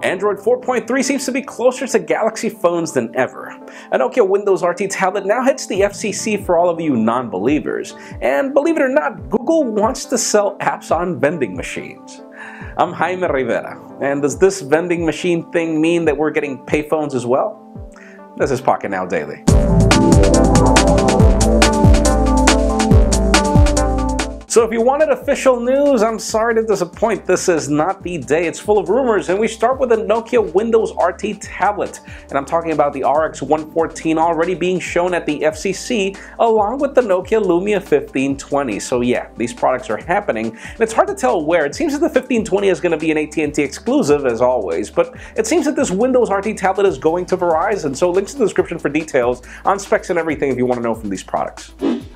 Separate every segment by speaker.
Speaker 1: Android 4.3 seems to be closer to Galaxy phones than ever. A Nokia Windows RT tablet now hits the FCC for all of you non-believers. And believe it or not, Google wants to sell apps on vending machines. I'm Jaime Rivera, and does this vending machine thing mean that we're getting payphones as well? This is Pocketnow Daily. So if you wanted official news, I'm sorry to disappoint. This is not the day. It's full of rumors, and we start with a Nokia Windows RT tablet. And I'm talking about the RX-114 already being shown at the FCC, along with the Nokia Lumia 1520. So yeah, these products are happening, and it's hard to tell where. It seems that the 1520 is going to be an AT&T exclusive, as always, but it seems that this Windows RT tablet is going to Verizon. So links in the description for details on specs and everything if you want to know from these products.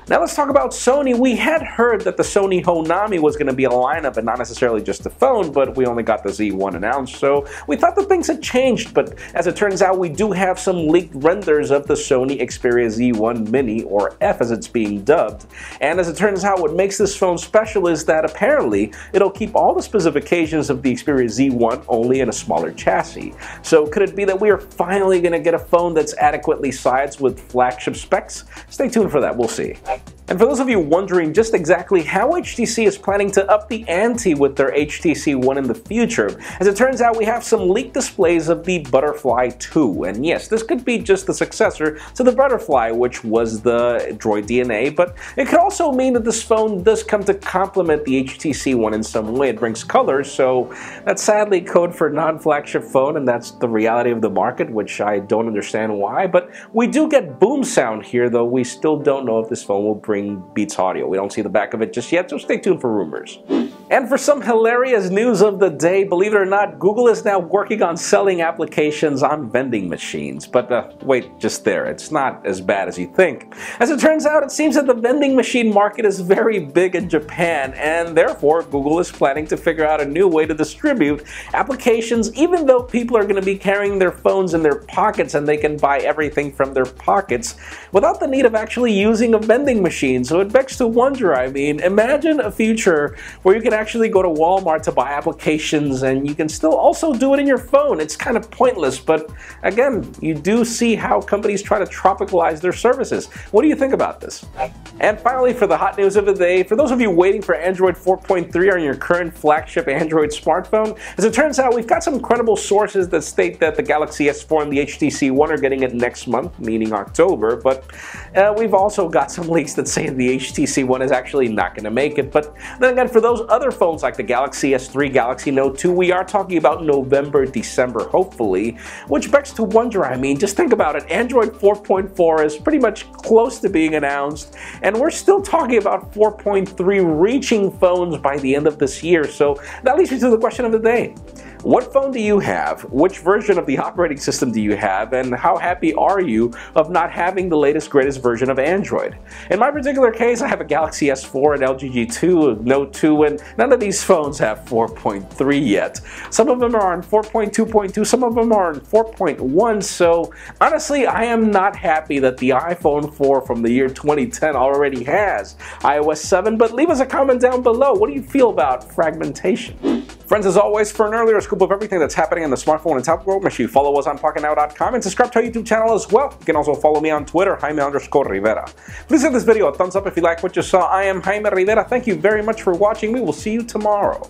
Speaker 1: Now let's talk about Sony. We had heard that the Sony Honami was going to be a lineup and not necessarily just a phone, but we only got the Z1 announced, so we thought that things had changed. But as it turns out, we do have some leaked renders of the Sony Xperia Z1 Mini, or F as it's being dubbed. And as it turns out, what makes this phone special is that apparently it'll keep all the specifications of the Xperia Z1 only in a smaller chassis. So could it be that we are finally going to get a phone that's adequately sized with flagship specs? Stay tuned for that, we'll see. And for those of you wondering just exactly how HTC is planning to up the ante with their HTC One in the future, as it turns out we have some leaked displays of the Butterfly 2. And yes, this could be just the successor to the Butterfly, which was the Droid DNA, but it could also mean that this phone does come to complement the HTC One in some way. It brings colors, so that's sadly code for non-flagship phone, and that's the reality of the market, which I don't understand why. But we do get boom sound here, though we still don't know if this phone will bring Beats audio. We don't see the back of it just yet, so stay tuned for rumors. And for some hilarious news of the day, believe it or not, Google is now working on selling applications on vending machines. But wait, just there, it's not as bad as you think. As it turns out, it seems that the vending machine market is very big in Japan, and therefore Google is planning to figure out a new way to distribute applications, even though people are going to be carrying their phones in their pockets and they can buy everything from their pockets without the need of actually using a vending machine. So it begs to wonder, I mean, imagine a future where you can actually go to Walmart to buy applications and you can still also do it in your phone. It's kind of pointless, but again, you do see how companies try to tropicalize their services. What do you think about this? And finally, for the hot news of the day, for those of you waiting for Android 4.3 on your current flagship Android smartphone, as it turns out, we've got some credible sources that state that the Galaxy S4 and the HTC One are getting it next month, meaning October, but we've also got some leaks that say the HTC One is actually not going to make it. But then again, for those other phones like the Galaxy S3, Galaxy Note 2, we are talking about November, December, hopefully, which begs to wonder, I mean, just think about it. Android 4.4 is pretty much close to being announced, and we're still talking about 4.3 reaching phones by the end of this year. So that leads me to the question of the day. What phone do you have? Which version of the operating system do you have? And how happy are you of not having the latest, greatest version of Android? In my particular case, I have a Galaxy S4, an LG G2, a Note 2, and none of these phones have 4.3 yet. Some of them are on 4.2.2, some of them are on 4.1, so honestly, I am not happy that the iPhone 4 from the year 2010 already has iOS 7, but leave us a comment down below. What do you feel about fragmentation? Friends, as always, for an earlier scoop of everything that's happening in the smartphone and tablet world, make sure you follow us on Pocketnow.com and subscribe to our YouTube channel as well. You can also follow me on Twitter, Jaime_Rivera. Please give this video a thumbs up if you like what you saw. I am Jaime Rivera. Thank you very much for watching. We will see you tomorrow.